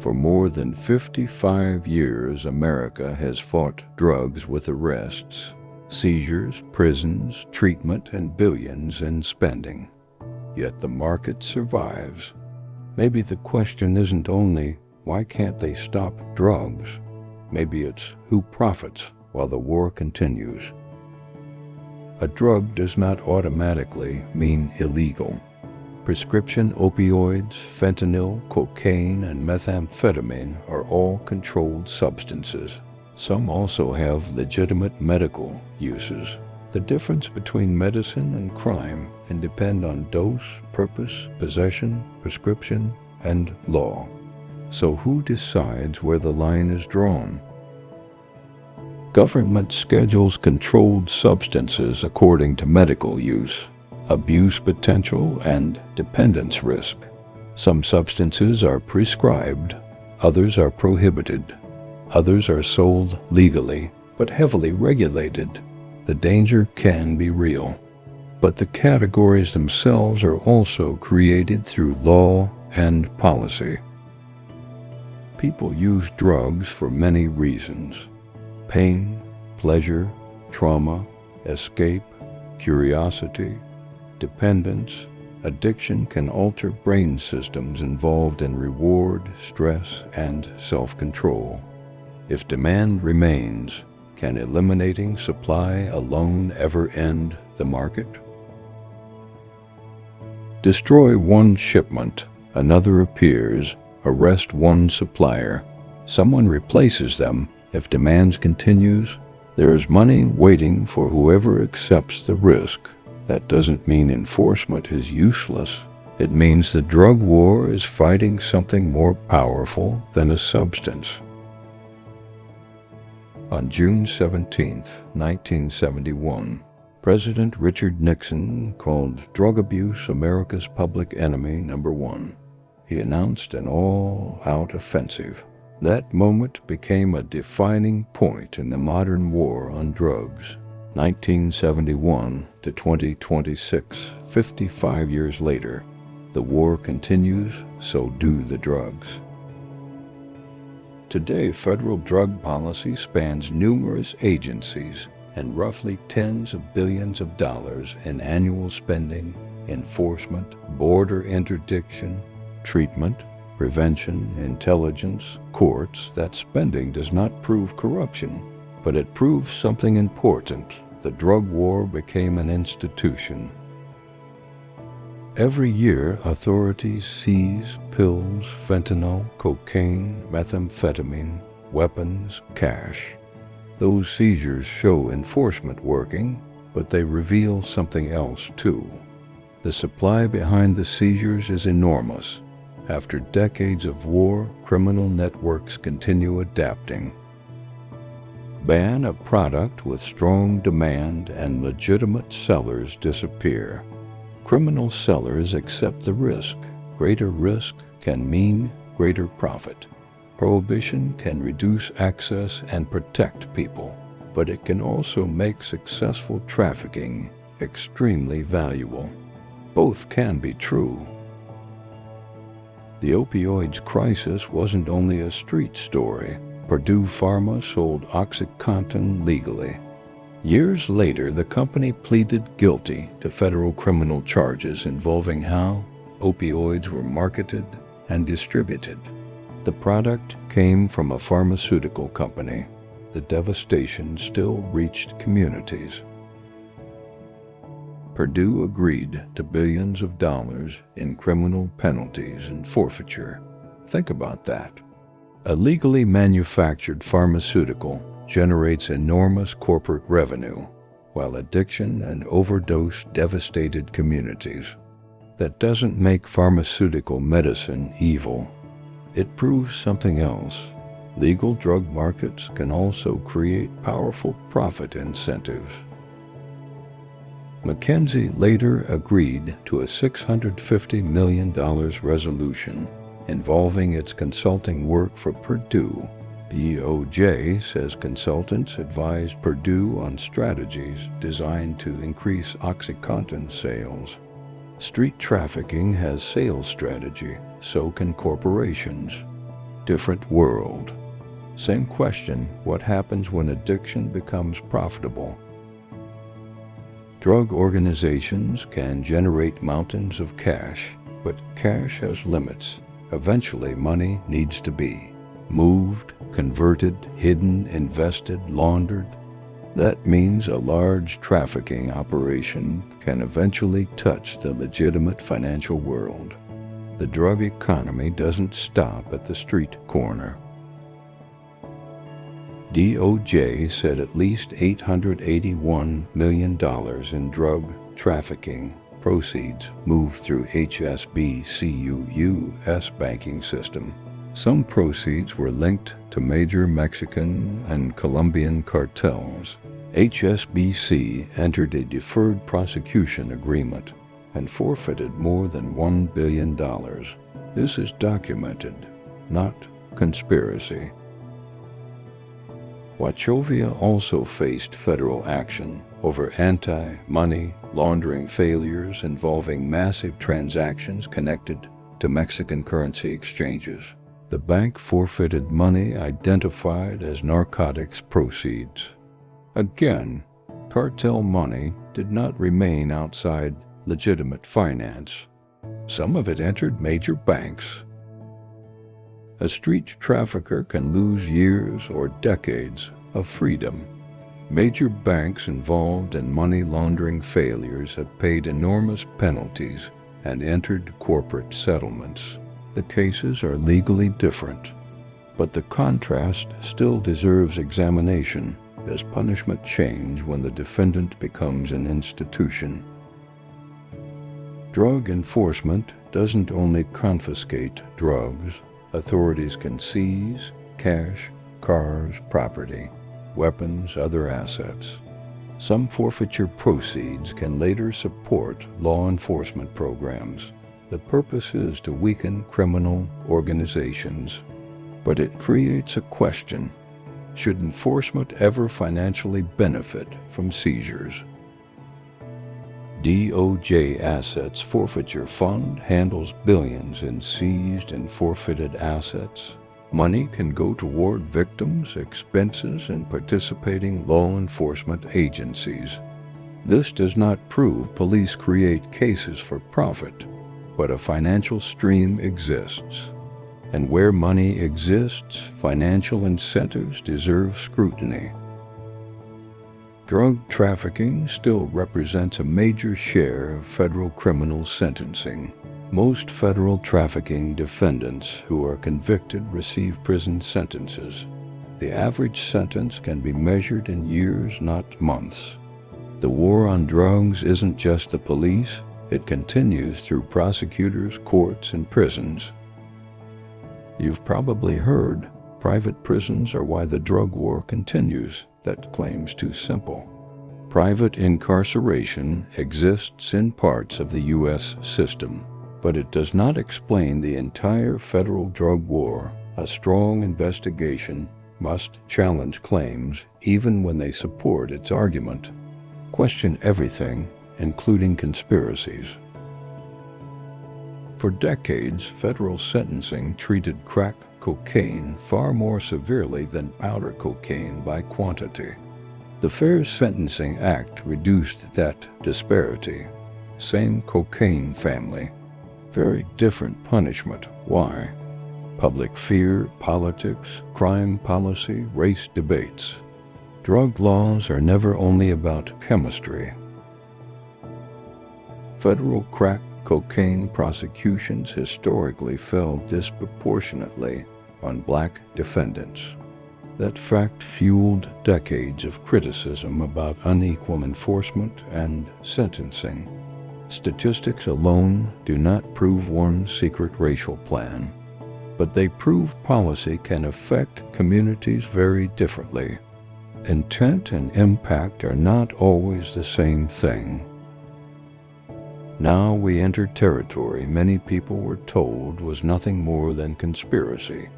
For more than 55 years, America has fought drugs with arrests, seizures, prisons, treatment, and billions in spending. Yet the market survives. Maybe the question isn't only, why can't they stop drugs? Maybe it's, who profits while the war continues? A drug does not automatically mean illegal. Prescription opioids, fentanyl, cocaine, and methamphetamine are all controlled substances. Some also have legitimate medical uses. The difference between medicine and crime can depend on dose, purpose, possession, prescription, and law. So who decides where the line is drawn? Government schedules controlled substances according to medical use, abuse potential, and dependence risk. Some substances are prescribed, others are prohibited, others are sold legally but heavily regulated. The danger can be real, but the categories themselves are also created through law and policy. People use drugs for many reasons: pain, pleasure, trauma, escape, curiosity, dependence. Addiction can alter brain systems involved in reward, stress, and self-control. If demand remains, can eliminating supply alone ever end the market? Destroy one shipment, another appears. Arrest one supplier, someone replaces them. If demand continues, there is money waiting for whoever accepts the risk. That doesn't mean enforcement is useless. It means the drug war is fighting something more powerful than a substance. On June 17, 1971, President Richard Nixon called drug abuse America's public enemy number one. He announced an all-out offensive. That moment became a defining point in the modern war on drugs. 1971 to 2026, 55 years later, the war continues, so do the drugs. Today, federal drug policy spans numerous agencies and roughly tens of billions of dollars in annual spending, enforcement, border interdiction, treatment, prevention, intelligence, courts. That spending does not prove corruption, but it proves something important. The drug war became an institution. Every year, authorities seize pills, fentanyl, cocaine, methamphetamine, weapons, cash. Those seizures show enforcement working, but they reveal something else too. The supply behind the seizures is enormous. After decades of war, criminal networks continue adapting. Ban a product with strong demand and legitimate sellers disappear. Criminal sellers accept the risk. Greater risk can mean greater profit. Prohibition can reduce access and protect people, but it can also make successful trafficking extremely valuable. Both can be true. The opioids crisis wasn't only a street story. Purdue Pharma sold OxyContin legally. Years later, the company pleaded guilty to federal criminal charges involving how opioids were marketed and distributed. The product came from a pharmaceutical company. The devastation still reached communities. Purdue agreed to billions of dollars in criminal penalties and forfeiture. Think about that. A legally manufactured pharmaceutical generates enormous corporate revenue, while addiction and overdose devastated communities. That doesn't make pharmaceutical medicine evil. It proves something else. Legal drug markets can also create powerful profit incentives. McKinsey later agreed to a $650 million resolution involving its consulting work for Purdue. DOJ says consultants advised Purdue on strategies designed to increase OxyContin sales. Street trafficking has sales strategy, so can corporations. different world. Same question, what happens when addiction becomes profitable? Drug organizations can generate mountains of cash, but cash has limits. Eventually, money needs to be moved, converted, hidden, invested, laundered. That means a large trafficking operation can eventually touch the legitimate financial world. The drug economy doesn't stop at the street corner. DOJ said at least $881 million in drug trafficking proceeds moved through HSBC's banking system. Some proceeds were linked to major Mexican and Colombian cartels. HSBC entered a deferred prosecution agreement and forfeited more than $1 billion. This is documented, not conspiracy. Wachovia also faced federal action over anti-money laundering failures involving massive transactions connected to Mexican currency exchanges. The bank forfeited money identified as narcotics proceeds. Again, cartel money did not remain outside legitimate finance. Some of it entered major banks. A street trafficker can lose years or decades of freedom. Major banks involved in money laundering failures have paid enormous penalties and entered corporate settlements. The cases are legally different, but the contrast still deserves examination as punishment change when the defendant becomes an institution. Drug enforcement doesn't only confiscate drugs. Authorities can seize cash, cars, property, weapons, other assets. Some forfeiture proceeds can later support law enforcement programs. The purpose is to weaken criminal organizations, but it creates a question. Should enforcement ever financially benefit from seizures? DOJ Assets Forfeiture Fund handles billions in seized and forfeited assets. Money can go toward victims' expenses and participating law enforcement agencies. This does not prove police create cases for profit, but a financial stream exists. And where money exists, financial incentives deserve scrutiny. Drug trafficking still represents a major share of federal criminal sentencing. Most federal trafficking defendants who are convicted receive prison sentences. The average sentence can be measured in years, not months. The war on drugs isn't just the police, it continues through prosecutors, courts, and prisons. You've probably heard, private prisons are why the drug war continues. That claim's too simple. Private incarceration exists in parts of the U.S. system, but it does not explain the entire federal drug war. A strong investigation must challenge claims even when they support its argument. Question everything, including conspiracies. For decades, federal sentencing treated crack cocaine far more severely than powder cocaine by quantity. The Fair Sentencing Act reduced that disparity. Same cocaine family. Very different punishment. Why? Public fear, politics, crime policy, race debates. Drug laws are never only about chemistry. Federal crack cocaine prosecutions historically fell disproportionately on black defendants. That fact fueled decades of criticism about unequal enforcement and sentencing. Statistics alone do not prove one's secret racial plan, but they prove policy can affect communities very differently. Intent and impact are not always the same thing. Now we enter territory many people were told was nothing more than conspiracy.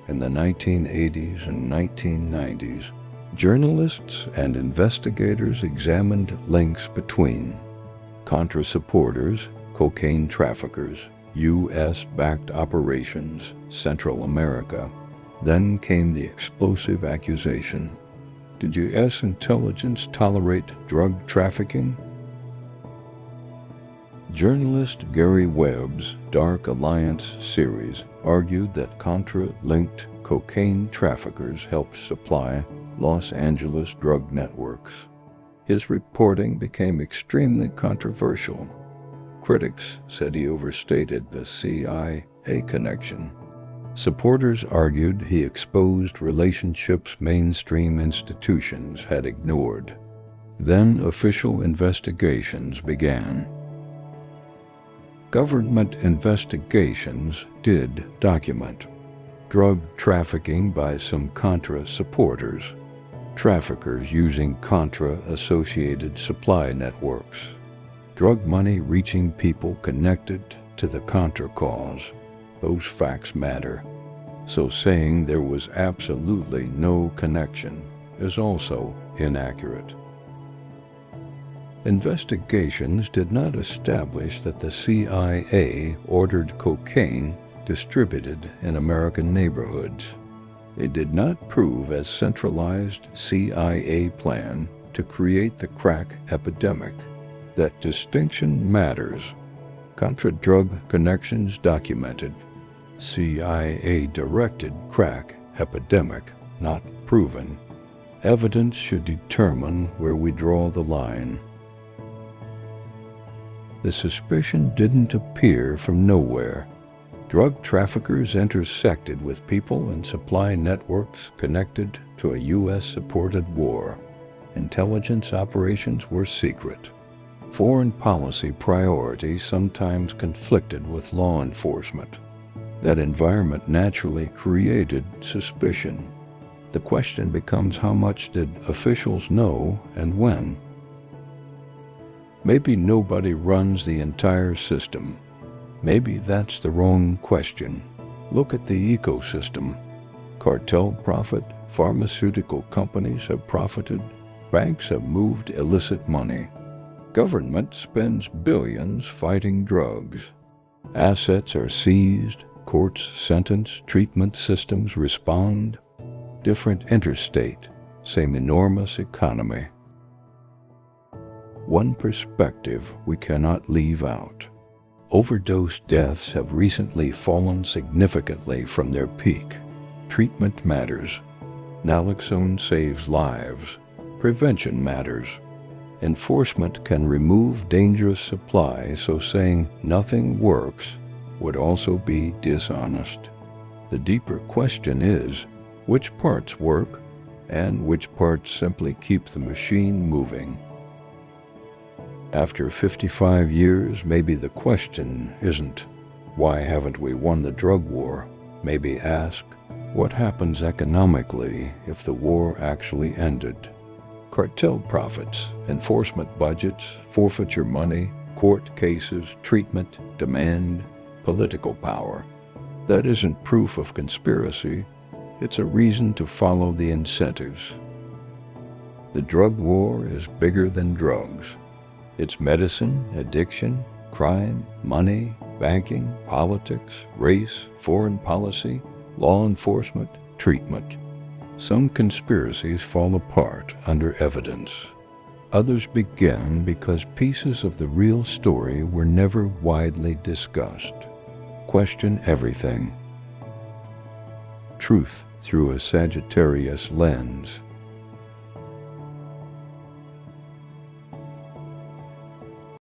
In the 1980s and 1990s, journalists and investigators examined links between Contra supporters, cocaine traffickers, U.S.-backed operations, Central America, Then came the explosive accusation. Did U.S. intelligence tolerate drug trafficking? Journalist Gary Webb's Dark Alliance series argued that Contra-linked cocaine traffickers helped supply Los Angeles drug networks. His reporting became extremely controversial. Critics said he overstated the CIA connection. Supporters argued he exposed relationships mainstream institutions had ignored. Then official investigations began. Government investigations did document drug trafficking by some Contra supporters, traffickers using Contra-associated supply networks, drug money reaching people connected to the Contra cause. Those facts matter. So saying there was absolutely no connection is also inaccurate. Investigations did not establish that the CIA ordered cocaine distributed in American neighborhoods. It did not prove a centralized CIA plan to create the crack epidemic. That distinction matters. Contra-drug connections documented. CIA-directed crack epidemic not proven. Evidence should determine where we draw the line. The suspicion didn't appear from nowhere. Drug traffickers intersected with people and supply networks connected to a U.S.-supported war. Intelligence operations were secret. Foreign policy priorities sometimes conflicted with law enforcement. That environment naturally created suspicion. The question becomes, how much did officials know and when? Maybe nobody runs the entire system. Maybe that's the wrong question. Look at the ecosystem. Cartel profit, pharmaceutical companies have profited, banks have moved illicit money. Government spends billions fighting drugs. Assets are seized, courts sentence, treatment systems respond. Different interstate, same enormous economy. One perspective we cannot leave out. Overdose deaths have recently fallen significantly from their peak. Treatment matters. Naloxone saves lives. Prevention matters. Enforcement can remove dangerous supply, so saying nothing works would also be dishonest. The deeper question is, which parts work and which parts simply keep the machine moving? After 55 years, maybe the question isn't, why haven't we won the drug war? Maybe ask, what happens economically if the war actually ended? Cartel profits, enforcement budgets, forfeiture money, court cases, treatment, demand, political power. That isn't proof of conspiracy. It's a reason to follow the incentives. The drug war is bigger than drugs. It's medicine, addiction, crime, money, banking, politics, race, foreign policy, law enforcement, treatment. Some conspiracies fall apart under evidence. Others begin because pieces of the real story were never widely discussed. Question everything. Truth through a Sagittarius lens.